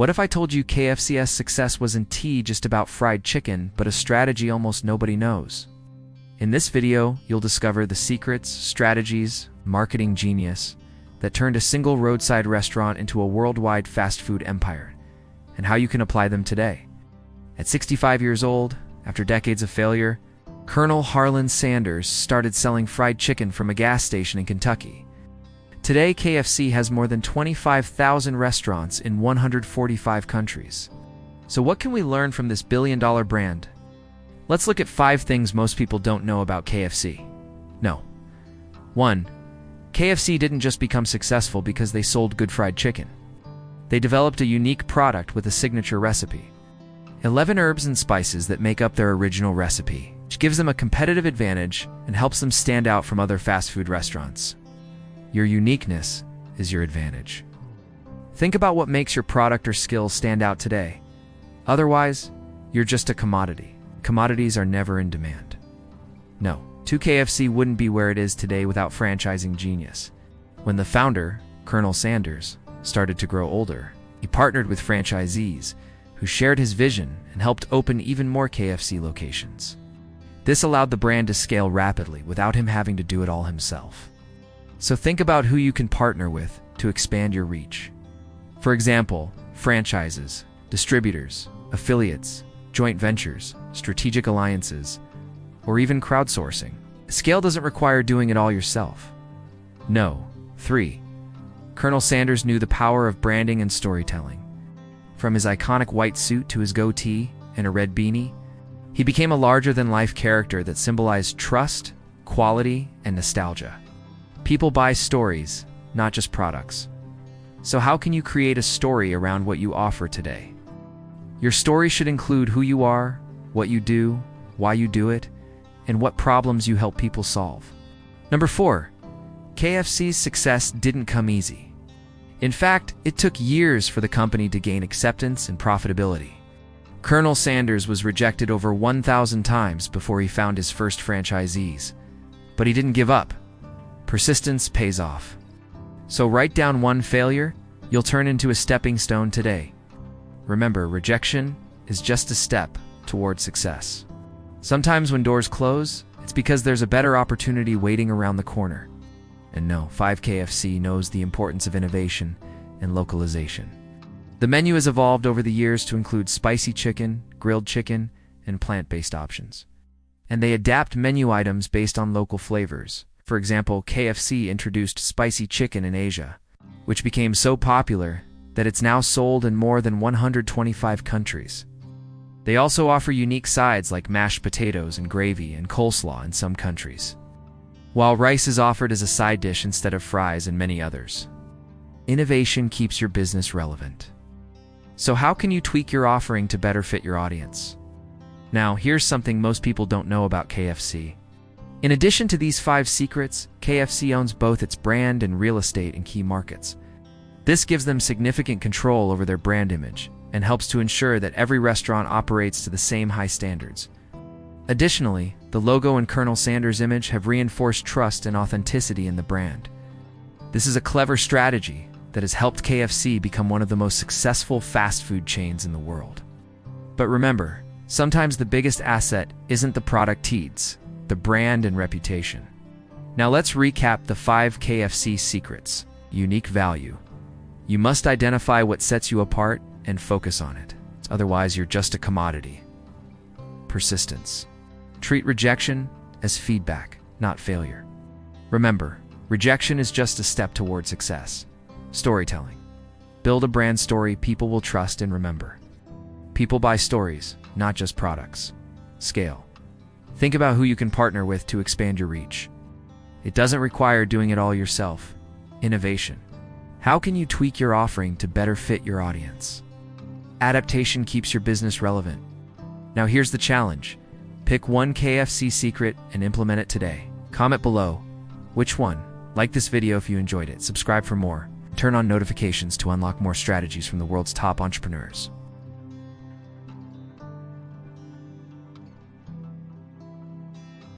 What if I told you KFC's success wasn't just about fried chicken, but a strategy almost nobody knows? In this video, you'll discover the secrets, strategies, marketing genius that turned a single roadside restaurant into a worldwide fast food empire, and how you can apply them today. At 65 years old, after decades of failure, Colonel Harlan Sanders started selling fried chicken from a gas station in Kentucky. Today, KFC has more than 25,000 restaurants in 145 countries. So what can we learn from this billion-dollar brand? Let's look at 5 things most people don't know about KFC. No. 1. KFC didn't just become successful because they sold good fried chicken. They developed a unique product with a signature recipe. 11 herbs and spices that make up their original recipe, which gives them a competitive advantage and helps them stand out from other fast food restaurants. Your uniqueness is your advantage. Think about what makes your product or skill stand out today. Otherwise, you're just a commodity. Commodities are never in demand. No, 2 KFC wouldn't be where it is today without franchising genius. When the founder, Colonel Sanders, started to grow older, he partnered with franchisees who shared his vision and helped open even more KFC locations. This allowed the brand to scale rapidly without him having to do it all himself. So think about who you can partner with to expand your reach. For example, franchises, distributors, affiliates, joint ventures, strategic alliances, or even crowdsourcing. Scale doesn't require doing it all yourself. No. 3. Colonel Sanders knew the power of branding and storytelling. From his iconic white suit to his goatee and a red beanie, he became a larger-than-life character that symbolized trust, quality, and nostalgia. People buy stories, not just products. So how can you create a story around what you offer today? Your story should include who you are, what you do, why you do it, and what problems you help people solve. Number 4. KFC's success didn't come easy. In fact, it took years for the company to gain acceptance and profitability. Colonel Sanders was rejected over 1,000 times before he found his first franchisees. But he didn't give up. Persistence pays off. So write down one failure you'll turn into a stepping stone today. Remember, rejection is just a step toward success. Sometimes when doors close, it's because there's a better opportunity waiting around the corner. And no, 5 KFC knows the importance of innovation and localization. The menu has evolved over the years to include spicy chicken, grilled chicken, and plant-based options. And they adapt menu items based on local flavors. For example, KFC introduced spicy chicken in Asia, which became so popular that it's now sold in more than 125 countries. They also offer unique sides like mashed potatoes and gravy and coleslaw in some countries, while rice is offered as a side dish instead of fries in many others. Innovation keeps your business relevant. So how can you tweak your offering to better fit your audience? Now, here's something most people don't know about KFC. In addition to these 5 secrets, KFC owns both its brand and real estate in key markets. This gives them significant control over their brand image and helps to ensure that every restaurant operates to the same high standards. Additionally, the logo and Colonel Sanders' image have reinforced trust and authenticity in the brand. This is a clever strategy that has helped KFC become one of the most successful fast food chains in the world. But remember, sometimes the biggest asset isn't the product it's the brand and reputation. Now let's recap the 5 KFC secrets. Unique value. You must identify what sets you apart and focus on it. Otherwise, you're just a commodity. Persistence. Treat rejection as feedback, not failure. Remember, rejection is just a step toward success. Storytelling. Build a brand story people will trust and remember. People buy stories, not just products. Scale. Think about who you can partner with to expand your reach. It doesn't require doing it all yourself. Innovation. How can you tweak your offering to better fit your audience? Adaptation keeps your business relevant. Now here's the challenge. Pick one KFC secret and implement it today. Comment below which one. Like this video if you enjoyed it. Subscribe for more. Turn on notifications to unlock more strategies from the world's top entrepreneurs.